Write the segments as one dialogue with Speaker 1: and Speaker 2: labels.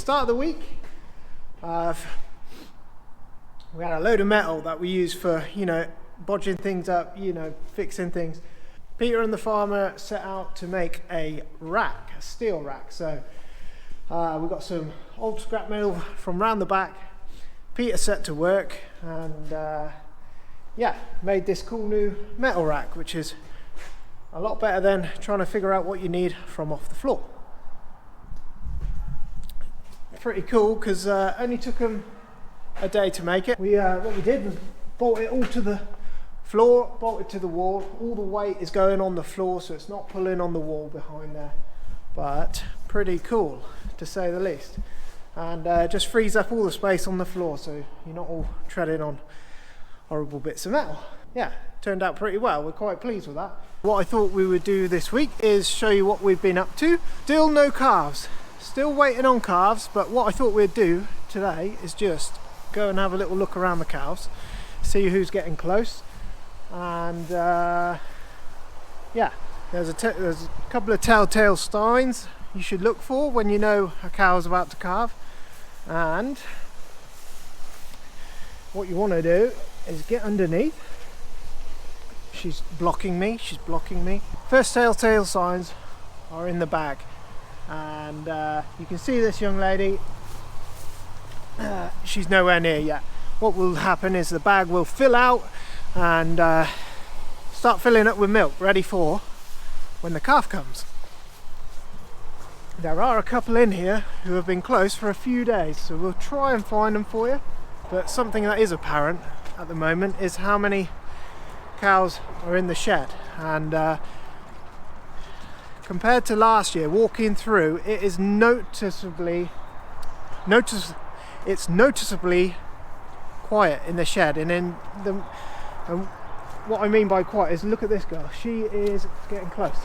Speaker 1: start of the week, we had a load of metal that we use for, bodging things up, fixing things. Peter and the farmer set out to make a rack, a steel rack. So we've got some old scrap metal from round the back. Peter set to work and made this cool new metal rack, which is a lot better than trying to figure out what you need from off the floor. Pretty cool because only took them a day to make it. What we did was bolt it all to the floor, bolted to the wall. All the weight is going on the floor, so it's not pulling on the wall behind there. But pretty cool, to say the least. And just frees up all the space on the floor, so you're not all treading on horrible bits of metal. Yeah, turned out pretty well. We're quite pleased with that. What I thought we would do this week is show you what we've been up to. Still no calves. Still waiting on calves, but what I thought we'd do today is just go and have a little look around the calves, see who's getting close, and there's a couple of telltale signs you should look for when you know a cow is about to calve. And what you want to do is get underneath. She's blocking me. First telltale signs are in the bag, and you can see this young lady. She's nowhere near yet. What will happen is the bag will fill out and start filling up with milk, ready for when the calf comes. There are a couple in here who have been close for a few days, so we'll try and find them for you. But something that is apparent at the moment is how many cows are in the shed, and compared to last year, walking through, it is noticeably quiet in the shed. And what I mean by quiet is, look at this girl. She is getting close.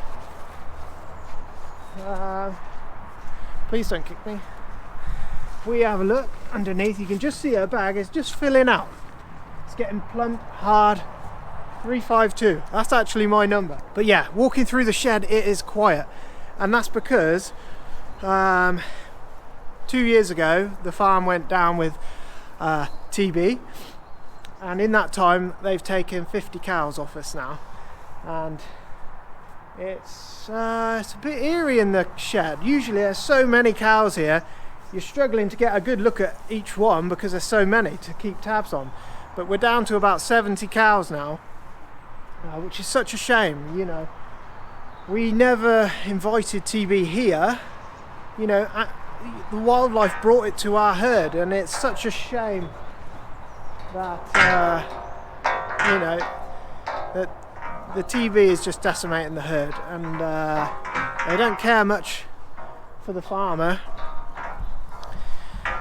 Speaker 1: Please don't kick me. If we have a look underneath, you can just see her bag is just filling out. It's getting plump, hard. 352. That's actually my number. But yeah, walking through the shed, it is quiet, and that's because 2 years ago the farm went down with TB, and in that time they've taken 50 cows off us now, and it's a bit eerie in the shed. Usually there's so many cows here, you're struggling to get a good look at each one because there's so many to keep tabs on. But we're down to about 70 cows now, which is such a shame. We never invited TB here. The wildlife brought it to our herd, and it's such a shame that that the TB is just decimating the herd, and they don't care much for the farmer.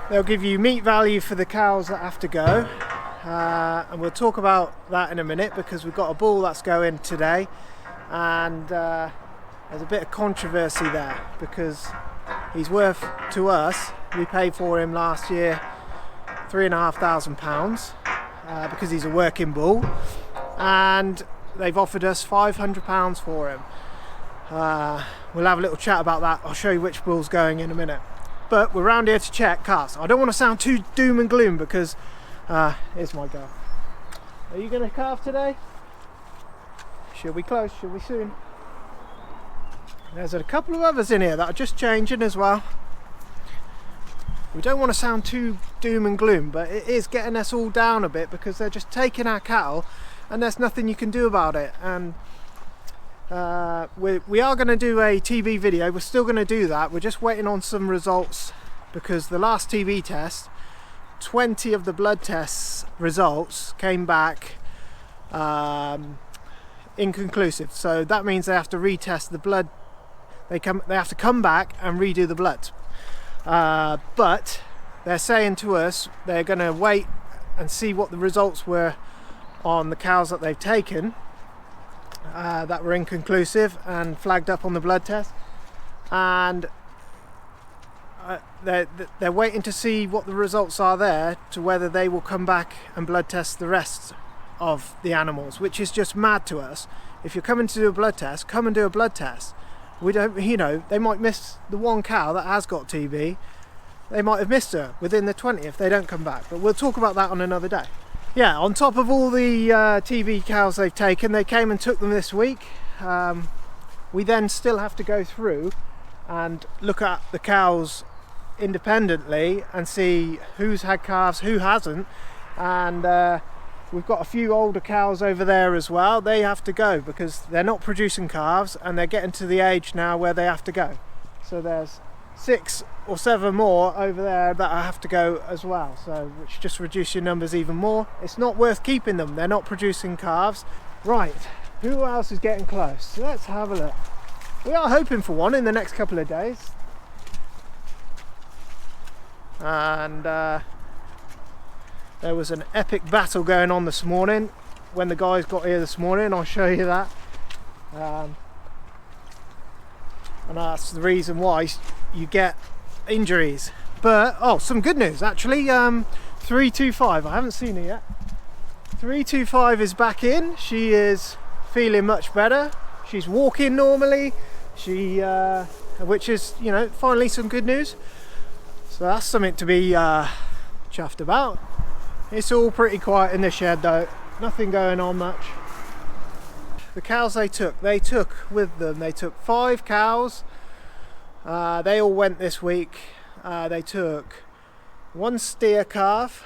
Speaker 1: They'll give you meat value for the cows that have to go, and we'll talk about that in a minute, because we've got a bull that's going today, and there's a bit of controversy there because he's worth, to us, we paid for him last year £3,500 because he's a working bull, and they've offered us £500 for him. We'll have a little chat about that. I'll show you which bull's going in a minute. But we're round here to check calves. I don't want to sound too doom and gloom because here's my girl. Are you going to calve today? She'll be close, she'll be soon. There's a couple of others in here that are just changing as well. We don't want to sound too doom and gloom, but it is getting us all down a bit because they're just taking our cattle and there's nothing you can do about it. And we are going to do a TB video. We're still going to do that. We're just waiting on some results because the last TB test, 20 of the blood tests results came back inconclusive. So that means they have to retest the blood. They have to come back and redo the blood. But they're saying to us they're going to wait and see what the results were on the cows that they've taken that were inconclusive and flagged up on the blood test, and they're waiting to see what the results are there to whether they will come back and blood test the rest of the animals, which is just mad to us. If you're coming to do a blood test, come and do a blood test. We don't, they might miss the one cow that has got TB, they might have missed her within the 20 if they don't come back, but we'll talk about that on another day. Yeah, on top of all the TB cows they've taken, they came and took them this week. We then still have to go through and look at the cows independently and see who's had calves, who hasn't, and we've got a few older cows over there as well. They have to go because they're not producing calves and they're getting to the age now where they have to go. So there's 6 or 7 more over there that I have to go as well, so which just reduce your numbers even more. It's not worth keeping them, they're not producing calves. Right, who else is getting close? Let's have a look. We are hoping for one in the next couple of days. And there was an epic battle going on this morning when the guys got here this morning. I'll show you that. And that's the reason why you get injuries. But some good news actually. 325, I haven't seen her yet. 325 is back in. She is feeling much better. She's walking normally. She which is, you know, finally some good news. So that's something to be chuffed about. It's all pretty quiet in the shed though, nothing going on much. The cows they took with them, they took 5 cows. They all went this week. They took 1 steer calf,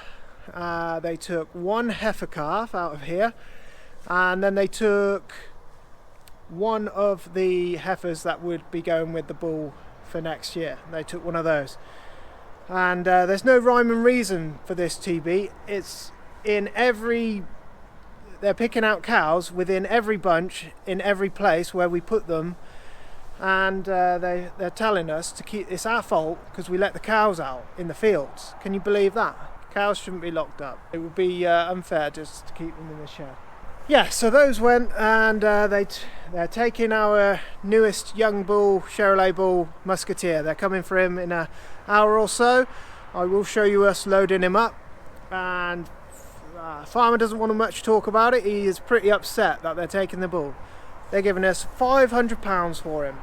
Speaker 1: they took 1 heifer calf out of here, and then they took 1 of the heifers that would be going with the bull for next year. They took 1 of those. And there's no rhyme and reason for this TB. It's in every... They're picking out cows within every bunch, in every place where we put them. And they're telling us to keep... It's our fault because we let the cows out in the fields. Can you believe that? Cows shouldn't be locked up. It would be unfair just to keep them in the shed. Yeah, so those went, and they're taking our newest young bull, Chevrolet bull, Musketeer. They're coming for him in an hour or so. I will show you us loading him up, and farmer doesn't want to much talk about it. He is pretty upset that they're taking the bull. They're giving us £500 for him,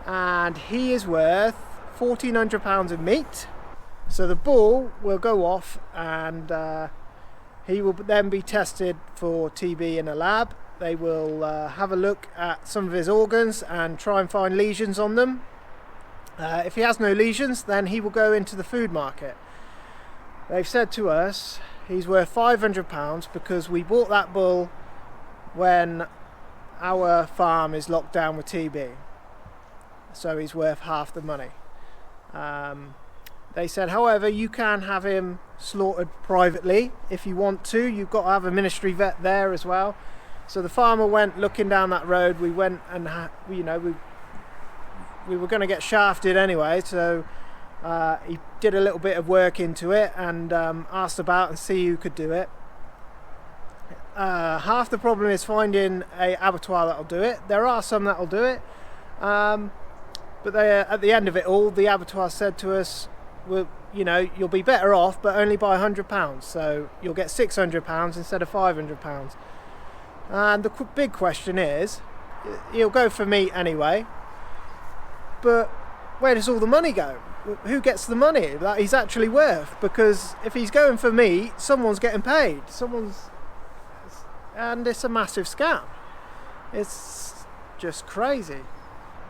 Speaker 1: and he is worth £1,400 of meat. So the bull will go off, and he will then be tested for TB in a lab. They will have a look at some of his organs and try and find lesions on them. If he has no lesions, then he will go into the food market. They've said to us he's worth £500 because we bought that bull when our farm is locked down with TB. So he's worth half the money. They said, however, you can have him slaughtered privately if you want to. You've got to have a ministry vet there as well. So the farmer went looking down that road. We went and we were going to get shafted anyway. So he did a little bit of work into it and asked about and see who could do it. Half the problem is finding a abattoir that'll do it. There are some that'll do it, but at the end of it all, the abattoir said to us, well, you know, you'll be better off, but only by £100. So you'll get £600 instead of £500. And the big question is, he'll go for meat anyway, but where does all the money go? Who gets the money that he's actually worth? Because if he's going for meat, someone's getting paid. And it's a massive scam. It's just crazy.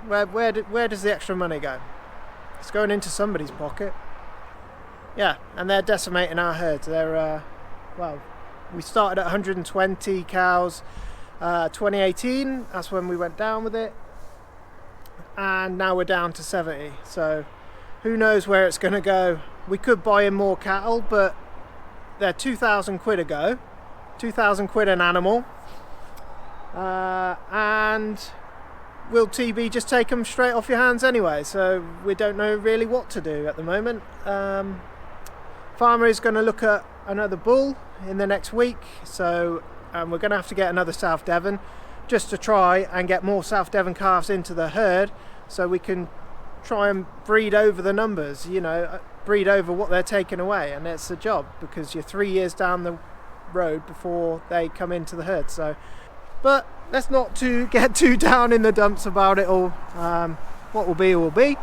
Speaker 1: Where does the extra money go? It's going into somebody's pocket. Yeah, and they're decimating our herds. They're we started at 120 cows 2018. That's when we went down with it, and now we're down to 70. So who knows where it's going to go? We could buy in more cattle, but they're 2,000 quid a go, 2,000 quid an animal, and will TB just take them straight off your hands anyway? So we don't know really what to do at the moment. Farmer is going to look at another bull in the next week, so we're going to have to get another South Devon just to try and get more South Devon calves into the herd, so we can try and breed over the numbers, you know, breed over what they're taking away. And it's a job because you're 3 years down the road before they come into the herd. So, but let's not get too down in the dumps about it all. What will be will be.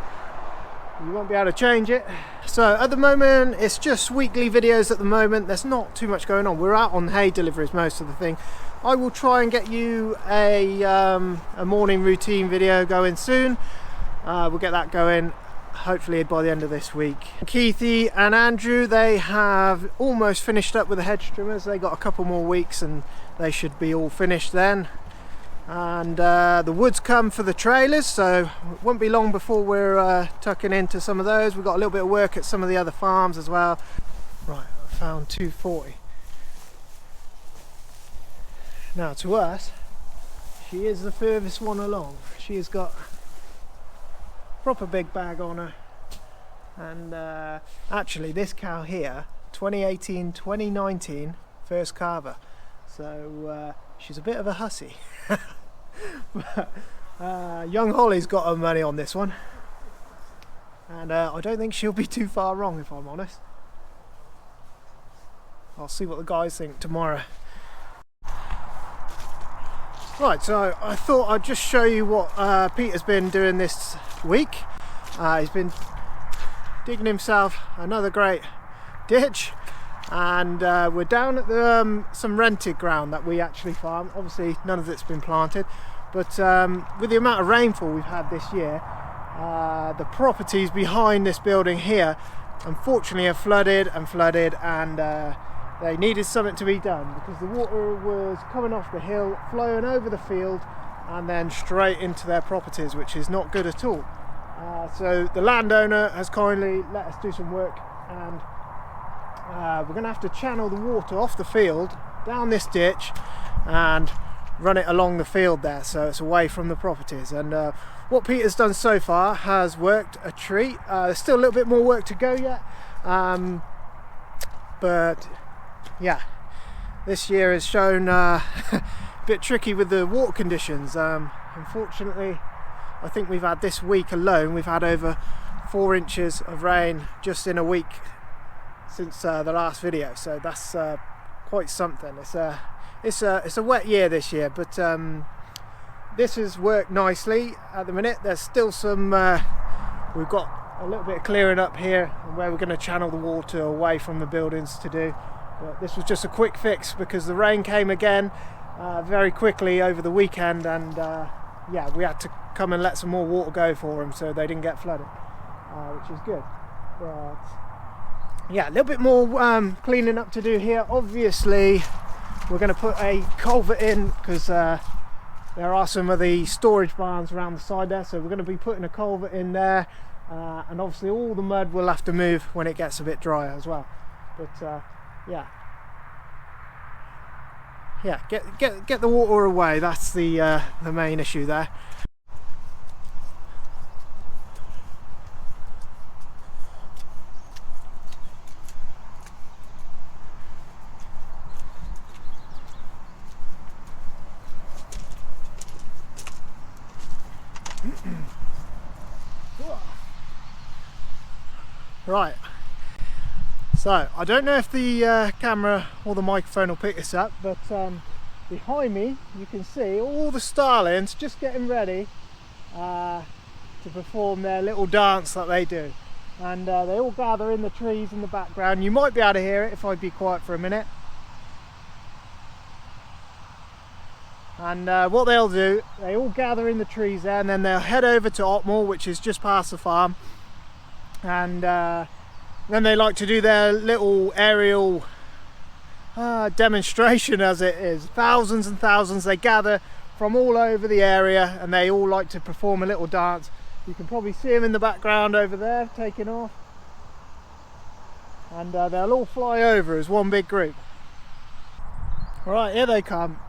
Speaker 1: You won't be able to change it. So at the moment it's just weekly videos at the moment. There's not too much going on. We're out on hay deliveries most of the thing. I will try and get you a morning routine video going soon. We'll get that going hopefully by the end of this week. Keithy and Andrew, they have almost finished up with the hedge trimmers. They got a couple more weeks and they should be all finished then. And the wood's come for the trailers, so it won't be long before we're tucking into some of those. We've got a little bit of work at some of the other farms as well. Right, I found 240. Now to us, she is the furthest one along. She has got a proper big bag on her. And actually this cow here, 2018-2019 first calver. So she's a bit of a hussy. But young Holly's got her money on this one, and I don't think she'll be too far wrong, if I'm honest. I'll see what the guys think tomorrow. Right, so I thought I'd just show you what Peter's been doing this week. He's been digging himself another great ditch. And we're down at some rented ground that we actually farm. Obviously none of it's been planted, but with the amount of rainfall we've had this year, the properties behind this building here unfortunately have flooded, and they needed something to be done because the water was coming off the hill, flowing over the field and then straight into their properties, which is not good at all. So the landowner has kindly let us do some work, and we're going to have to channel the water off the field down this ditch and run it along the field there, so it's away from the properties. And what Peter's done so far has worked a treat. There's still a little bit more work to go yet, but yeah, this year has shown a bit tricky with the water conditions. Unfortunately, I think we've had this week alone, we've had over 4 inches of rain just in a week since the last video, so that's quite something. It's a wet year this year, but this has worked nicely at the minute. There's still some we've got a little bit of clearing up here where we're going to channel the water away from the buildings to do, but this was just a quick fix because the rain came again very quickly over the weekend, and yeah, we had to come and let some more water go for them so they didn't get flooded, which is good. But yeah, a little bit more cleaning up to do here. Obviously we're going to put a culvert in because there are some of the storage barns around the side there, so we're going to be putting a culvert in there, and obviously all the mud will have to move when it gets a bit drier as well. But yeah, get the water away. That's the main issue there. Right, so I don't know if the camera or the microphone will pick this up, but behind me you can see all the starlings just getting ready to perform their little dance that they do, and they all gather in the trees in the background. You might be able to hear it if I be quiet for a minute. And what they'll do, they all gather in the trees there, and then they'll head over to Otmore, which is just past the farm, and then they like to do their little aerial demonstration, as it is. Thousands and thousands, they gather from all over the area and they all like to perform a little dance. You can probably see them in the background over there taking off, and they'll all fly over as one big group. Right, here they come,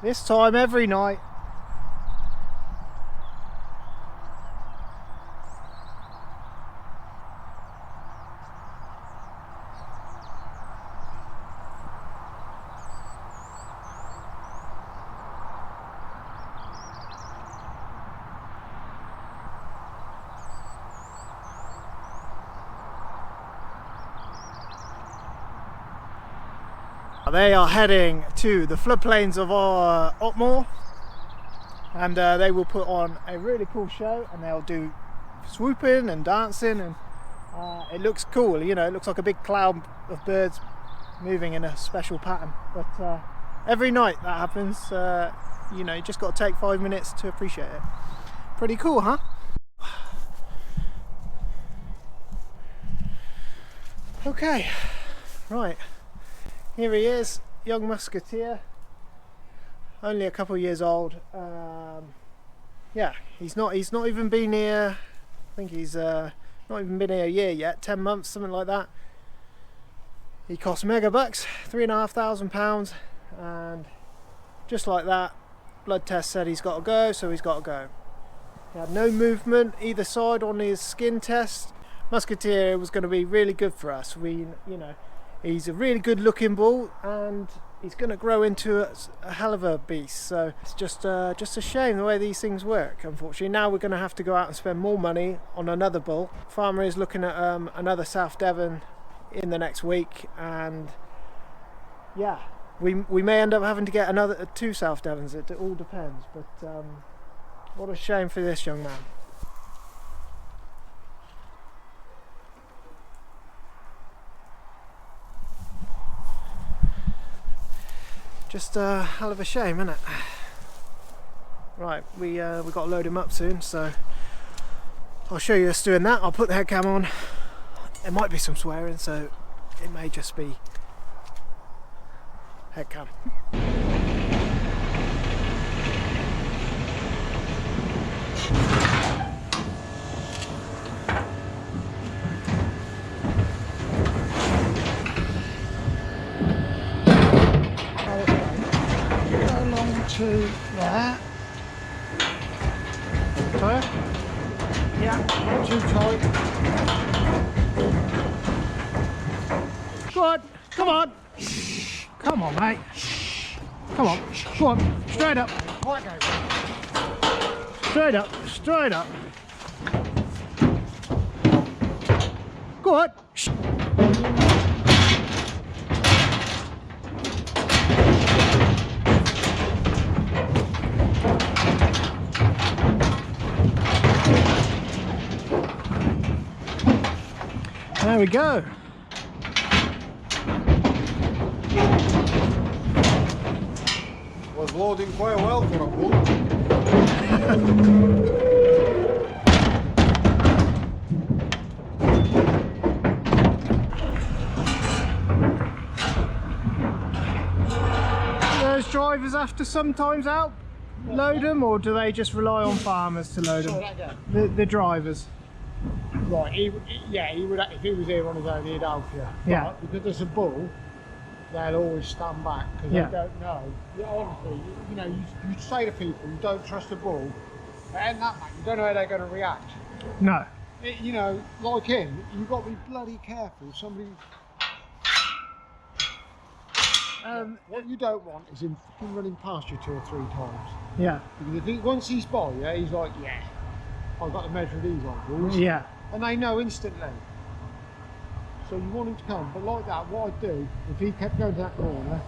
Speaker 1: this time every night. They are heading to the floodplains of Otmore, and they will put on a really cool show, and they'll do swooping and dancing, and it looks cool. You know, it looks like a big cloud of birds moving in a special pattern. But every night that happens, you know, you just got to take 5 minutes to appreciate it. Pretty cool, huh? Okay, right, here he is, young musketeer, only a couple of years old. Yeah, he's not even been here, I think he's not even been here a year yet, 10 months, something like that. He cost mega bucks, £3,500, and just like that, blood test said he's got to go, so he's got to go. He had no movement either side on his skin test. Musketeer was going to be really good for us. You know, he's a really good looking bull, and he's going to grow into a hell of a beast. So it's just a shame the way these things work, unfortunately. Now we're going to have to go out and spend more money on another bull. Farmer is looking at another South Devon in the next week, and yeah, we may end up having to get another 2 South Devons. It all depends, but what a shame for this young man. Just a hell of a shame, isn't it? Right, we got to load him up soon, so I'll show you us doing that. I'll put the head cam on. There might be some swearing, so it may just be head cam.
Speaker 2: To there.
Speaker 1: Tight?
Speaker 2: Yeah, not too tight.
Speaker 1: Go on, come on. Come on, mate. Come on, go on, straight up. Straight up, straight up. Go on. There we go.
Speaker 2: Was loading quite well for a bull.
Speaker 1: Those drivers have to sometimes out load them, or do they just rely on farmers to load them? The drivers.
Speaker 2: Right, he would, if he was here on his own, he'd help you.
Speaker 1: Yeah.
Speaker 2: But because there's a bull, they'll always stand back because
Speaker 1: Yeah.
Speaker 2: they don't know. Yeah, honestly, you know, you say to people, you don't trust a bull, and that man, you don't know how they're going to react.
Speaker 1: No.
Speaker 2: You know, like him, you've got to be bloody careful. Somebody. What you don't want is him fucking running past you 2 or 3 times.
Speaker 1: Yeah.
Speaker 2: Because once he's by you, he's like, yeah, I've got to measure these on bulls.
Speaker 1: Yeah.
Speaker 2: And they know instantly. So you want him to come, but like that, what I'd do, if he kept going to that corner,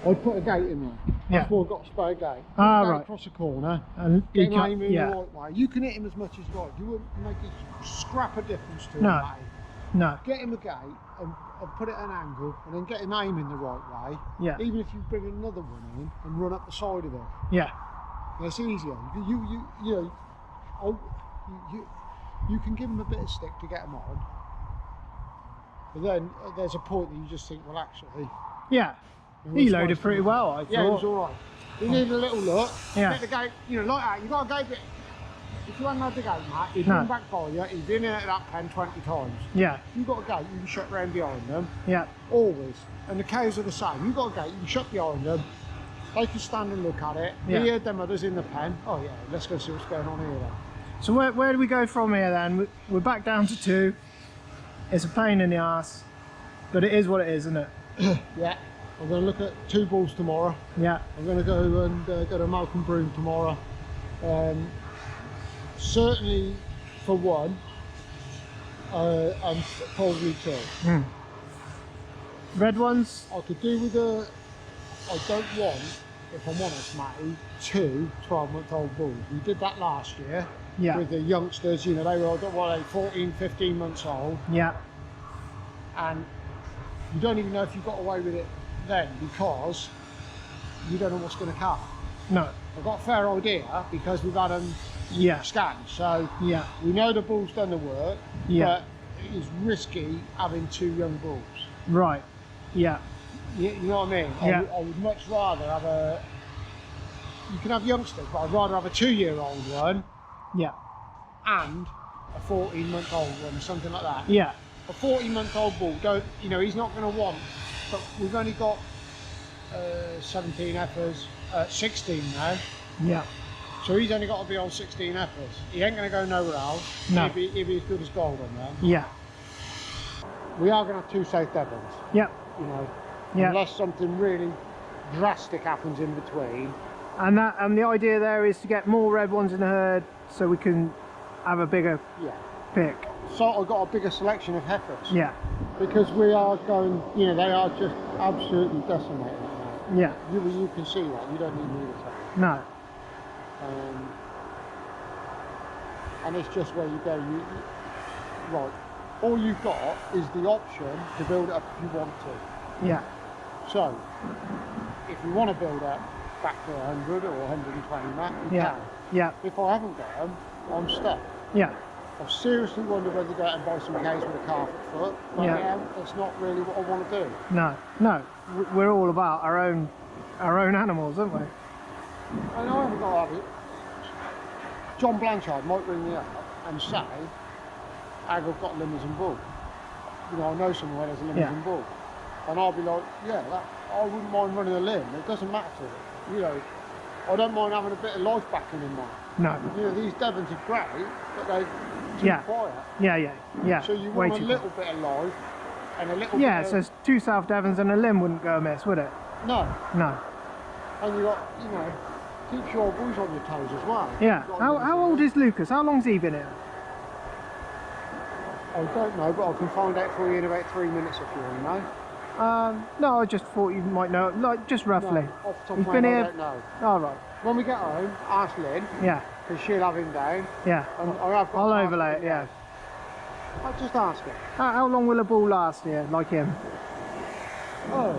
Speaker 2: I'd put a gate in there.
Speaker 1: Yeah.
Speaker 2: That's why I've got a spare gate.
Speaker 1: Ah,
Speaker 2: Go
Speaker 1: right.
Speaker 2: across the corner,
Speaker 1: And
Speaker 2: get
Speaker 1: you
Speaker 2: him
Speaker 1: can't-
Speaker 2: aiming
Speaker 1: yeah.
Speaker 2: the right way. You can hit him as much as you like. You wouldn't make a scrap of difference to him.
Speaker 1: No.
Speaker 2: Mate.
Speaker 1: No.
Speaker 2: Get him a gate and put it at an angle, and then get him aiming the right way.
Speaker 1: Yeah.
Speaker 2: Even if you bring another one in and run up the side of it.
Speaker 1: Yeah.
Speaker 2: That's easier. You know, you can give him a bit of stick to get him on, but then there's a point that you just think, well, actually,
Speaker 1: Yeah. He loaded pretty well, I thought.
Speaker 2: yeah, it was all right. He needed a little look.
Speaker 1: Yeah.
Speaker 2: Get the gate, you know, like that. You got to gate it. If you hadn't had the gate, mate, he'd
Speaker 1: No.
Speaker 2: run back by you. He'd been in at that pen 20 times.
Speaker 1: Yeah.
Speaker 2: If you've got a gate, you can shut round behind them.
Speaker 1: Yeah.
Speaker 2: Always. And the cows are the same. You've got a gate, you can shut behind them. They can stand and look at it.
Speaker 1: Yeah.
Speaker 2: You heard them others in the pen. Oh yeah, let's go see what's going on here then.
Speaker 1: So where do we go from here then? We're back down to 2. It's a pain in the ass, but it is what it is, isn't it?
Speaker 2: Yeah. I'm going to look at 2 bulls tomorrow.
Speaker 1: Yeah.
Speaker 2: I'm going to go and go to Malcolm Broom tomorrow. Certainly for 1, and probably 2.
Speaker 1: Mm. Red ones?
Speaker 2: I could do with I don't want, if I'm honest, Matty, 2 12-month-old bulls. We did that last year.
Speaker 1: Yeah.
Speaker 2: with the youngsters. You know, they were what, 14, 15 months old,
Speaker 1: Yeah.
Speaker 2: and you don't even know if you got away with it then because you don't know what's going to come.
Speaker 1: No.
Speaker 2: I've got a fair idea because we've had them
Speaker 1: Yeah.
Speaker 2: scanned, so
Speaker 1: Yeah.
Speaker 2: we know the bull's done the work,
Speaker 1: Yeah.
Speaker 2: but it's risky having 2 young bulls.
Speaker 1: Right. Yeah.
Speaker 2: You know what I mean?
Speaker 1: Yeah.
Speaker 2: I would much rather have a. You can have youngsters, but I'd rather have a 2-year-old one
Speaker 1: Yeah.
Speaker 2: and a 14-month-old one, or something like that.
Speaker 1: Yeah.
Speaker 2: A 14-month-old bull, he's not going to want. But we've only got 17 heifers, 16 now.
Speaker 1: Yeah.
Speaker 2: So he's only got to be on 16 heifers. He ain't going to go nowhere else.
Speaker 1: No.
Speaker 2: He'll be as good as gold on them.
Speaker 1: Yeah.
Speaker 2: We are going to have 2 South Devons.
Speaker 1: Yeah.
Speaker 2: You know,
Speaker 1: Yeah.
Speaker 2: unless something really drastic happens in between.
Speaker 1: And the idea there is to get more red ones in the herd so we can have a bigger
Speaker 2: Yeah.
Speaker 1: pick.
Speaker 2: So I've got a bigger selection of heifers.
Speaker 1: Yeah.
Speaker 2: Because we are going, they are just absolutely decimating it now.
Speaker 1: Yeah.
Speaker 2: You can see that. You don't need me to tell you.
Speaker 1: No.
Speaker 2: And it's just where you go. Right. All you've got is the option to build it up if you want to.
Speaker 1: Yeah.
Speaker 2: So, if you want to build up back to 100 or 120 mat, you
Speaker 1: Yeah.
Speaker 2: can.
Speaker 1: Yeah.
Speaker 2: If I haven't got them, I'm stuck.
Speaker 1: Yeah.
Speaker 2: I've seriously wondered whether to go out and buy some cows with a calf at foot, but
Speaker 1: Yeah.
Speaker 2: that's not really what I want to do.
Speaker 1: No. No. We're all about our own animals, aren't we?
Speaker 2: And I haven't got to have it. John Blanchard might ring me up and say, I've got Limousin bull. I know someone where there's a Limousin bull. And I'll be like, yeah, I wouldn't mind running a limb. It doesn't matter to me. I don't mind having a bit of life backing in mine.
Speaker 1: No.
Speaker 2: These Devons are great, but they're too quiet.
Speaker 1: Yeah, yeah, yeah.
Speaker 2: So you want a little bit of life and a little bit
Speaker 1: Yeah,
Speaker 2: of...
Speaker 1: so 2 South Devons and a limb wouldn't go amiss, would it?
Speaker 2: No.
Speaker 1: No.
Speaker 2: And you got, keeps your boys on your toes as well.
Speaker 1: Yeah. How old is Lucas? How long's he been here?
Speaker 2: I don't know, but I can find out for you in about 3 minutes if you want to know.
Speaker 1: No, I just thought you might know, like, just roughly.
Speaker 2: No, off the top
Speaker 1: He's
Speaker 2: of
Speaker 1: been
Speaker 2: my head,
Speaker 1: here.
Speaker 2: I don't know.
Speaker 1: All right.
Speaker 2: When we get home, ask Lynn,
Speaker 1: Yeah.
Speaker 2: because she'll have him down.
Speaker 1: Yeah.
Speaker 2: And I've got
Speaker 1: I'll
Speaker 2: to ask
Speaker 1: overlay
Speaker 2: him
Speaker 1: it. Yeah.
Speaker 2: down. I'll just ask her.
Speaker 1: How long will a bull last here, like him?
Speaker 2: Oh,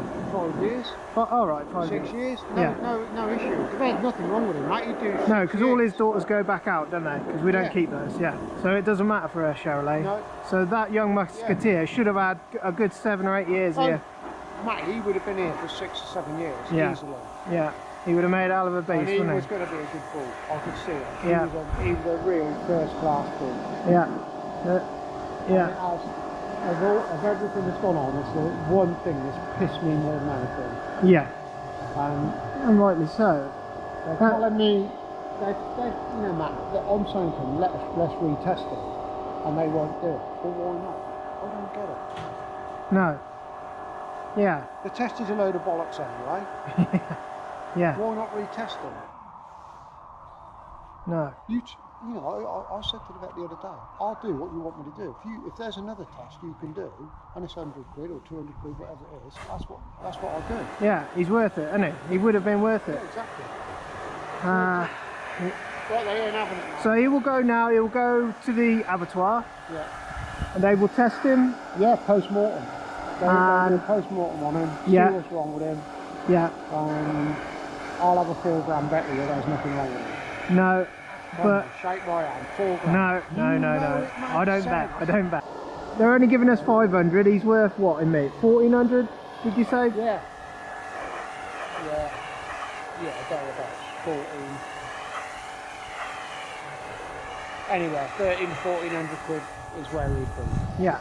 Speaker 2: 5 years.
Speaker 1: Oh, all right, 5
Speaker 2: 6
Speaker 1: years.
Speaker 2: years?
Speaker 1: Yeah.
Speaker 2: No issue. There's nothing wrong with him, mate. You do.
Speaker 1: No, because all his daughters go back out, don't they? Because we don't
Speaker 2: Yeah.
Speaker 1: keep those. Yeah. So it doesn't matter for us, Chevrolet.
Speaker 2: No.
Speaker 1: So that young musketeer should have had a good 7 or 8 years here.
Speaker 2: Mate, he would have been here for 6 or 7 years,
Speaker 1: Yeah.
Speaker 2: easily.
Speaker 1: Yeah. He would have made a hell of a
Speaker 2: And
Speaker 1: beast,
Speaker 2: he
Speaker 1: wouldn't
Speaker 2: was
Speaker 1: he?
Speaker 2: going to be a good bull. I could see it.
Speaker 1: Yeah.
Speaker 2: He was a real first-class bull.
Speaker 1: Yeah. Yeah.
Speaker 2: Of everything that's gone on, it's the one thing that's pissed me more than anything.
Speaker 1: Yeah.
Speaker 2: And
Speaker 1: And rightly so.
Speaker 2: they're telling me, Matt, that I'm saying to them, let's retest it. And they won't do it. Well, why not? I don't get it.
Speaker 1: No. Yeah.
Speaker 2: The test is a load of bollocks anyway.
Speaker 1: Yeah.
Speaker 2: Why not retest them?
Speaker 1: No.
Speaker 2: I said to the vet the other day, I'll do what you want me to do. If there's another test you can do, and it's 100 quid or 200 quid, whatever it is, that's what I'll do.
Speaker 1: Yeah, he's worth it, isn't he? He would have been worth it.
Speaker 2: Yeah, exactly.
Speaker 1: Uh,
Speaker 2: They ain't having it now.
Speaker 1: so he will go now, he'll go to the abattoir
Speaker 2: Yeah.
Speaker 1: and they will test him.
Speaker 2: Yeah, post-mortem. They'll do a post-mortem on him,
Speaker 1: Yeah.
Speaker 2: see what's wrong with him.
Speaker 1: Yeah.
Speaker 2: I'll have a 4 gram bet with you there's nothing wrong with him.
Speaker 1: No. But
Speaker 2: Shake my hand, 4 grand.
Speaker 1: no. I don't bet. They're only giving us 500. He's worth what in me? 1400? Did you say?
Speaker 2: Yeah. About 14. Anyway, 1400 quid is where he'd be.
Speaker 1: Yeah.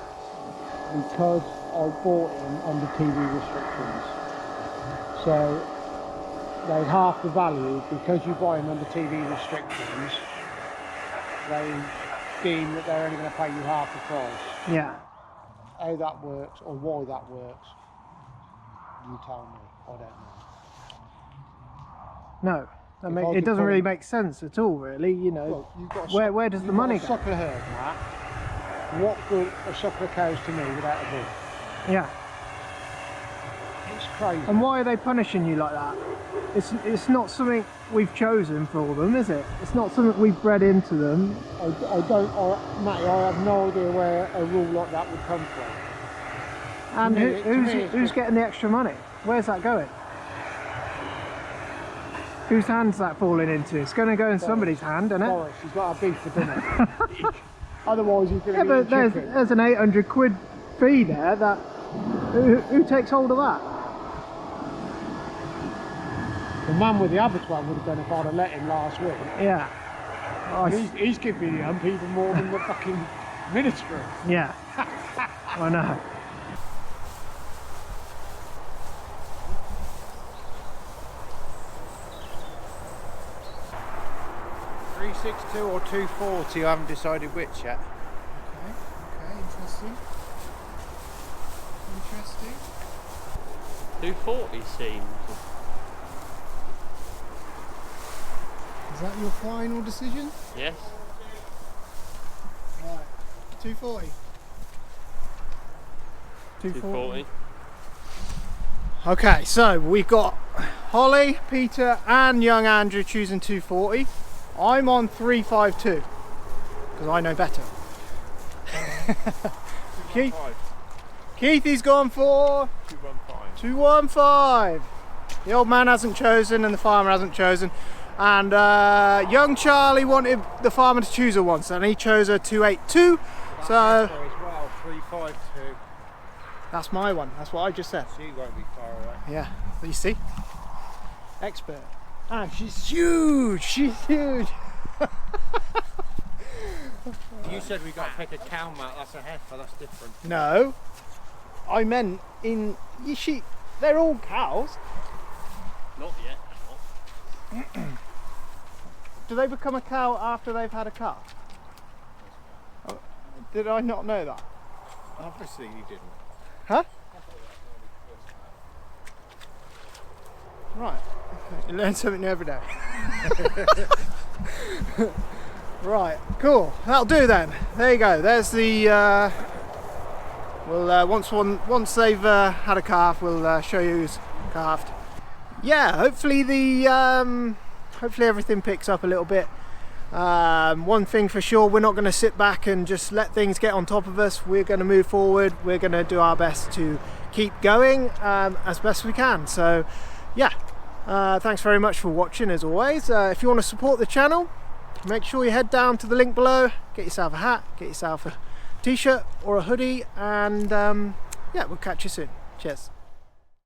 Speaker 2: Because I bought him under TV restrictions. So they half the value because you buy him under TV restrictions. They deem that they're only going to pay you half the price.
Speaker 1: Yeah.
Speaker 2: How that works or why that works, you tell me. I don't know.
Speaker 1: No. I
Speaker 2: If
Speaker 1: mean,
Speaker 2: I
Speaker 1: it
Speaker 2: could
Speaker 1: doesn't
Speaker 2: put
Speaker 1: really
Speaker 2: him-
Speaker 1: make sense at all, really. You know,
Speaker 2: Well, you've got
Speaker 1: where does the money go?
Speaker 2: Sucker herd, Matt. What good are sucker cows to me without a bull?
Speaker 1: Yeah.
Speaker 2: It's crazy.
Speaker 1: And why are they punishing you like that? It's not something we've chosen for them, is it? It's not something we've bred into them.
Speaker 2: Matty, I have no idea where a rule like that would come from.
Speaker 1: And who's getting the extra money? Where's that going? Whose hand's that falling into? It's going to go in somebody's hand, isn't it?
Speaker 2: Boris, he's got a beef for dinner. Otherwise he's going to
Speaker 1: but there's an 800 quid fee there. That who takes hold of that?
Speaker 2: The man with the abattoir would have done if I'd have let him last week.
Speaker 1: Yeah. Oh,
Speaker 2: he's giving the ump even more than the fucking ministry.
Speaker 1: Yeah. I know.
Speaker 3: 362 or 240, I haven't decided which yet.
Speaker 1: Okay, interesting.
Speaker 4: 240 seems.
Speaker 1: Is that your final decision?
Speaker 4: Yes.
Speaker 1: Right. 240.
Speaker 4: 240.
Speaker 1: Okay, so we've got Holly, Peter and young Andrew choosing 240. I'm on 352 because I know better. Keithy's gone for
Speaker 4: 215.
Speaker 1: 215. The old man hasn't chosen and the farmer hasn't chosen. And young Charlie wanted the farmer to choose her once and he chose a 282. So
Speaker 3: as well, 352.
Speaker 1: that's my one. That's what I just said.
Speaker 3: She won't be far away.
Speaker 1: Yeah, you see? Expert. And she's huge. She's huge.
Speaker 3: You said we got to pick a cow, Matt. That's a heifer. That's different.
Speaker 1: No, I meant in sheep. They're all cows.
Speaker 4: Not yet.
Speaker 1: Do they become a cow after they've had a calf? Oh, did I not know that?
Speaker 3: Obviously you didn't.
Speaker 1: Huh? Right. You learn something new every day. Right. Cool. That'll do then. There you go. There's the. Once they've had a calf, we'll show you who's calved. Yeah. Hopefully hopefully everything picks up a little bit. One thing for sure, we're not going to sit back and just let things get on top of us. We're going to move forward. We're going to do our best to keep going as best we can. So yeah, thanks very much for watching as always. If you want to support the channel, make sure you head down to the link below, get yourself a hat, get yourself a t-shirt or a hoodie, and yeah, we'll catch you soon. Cheers.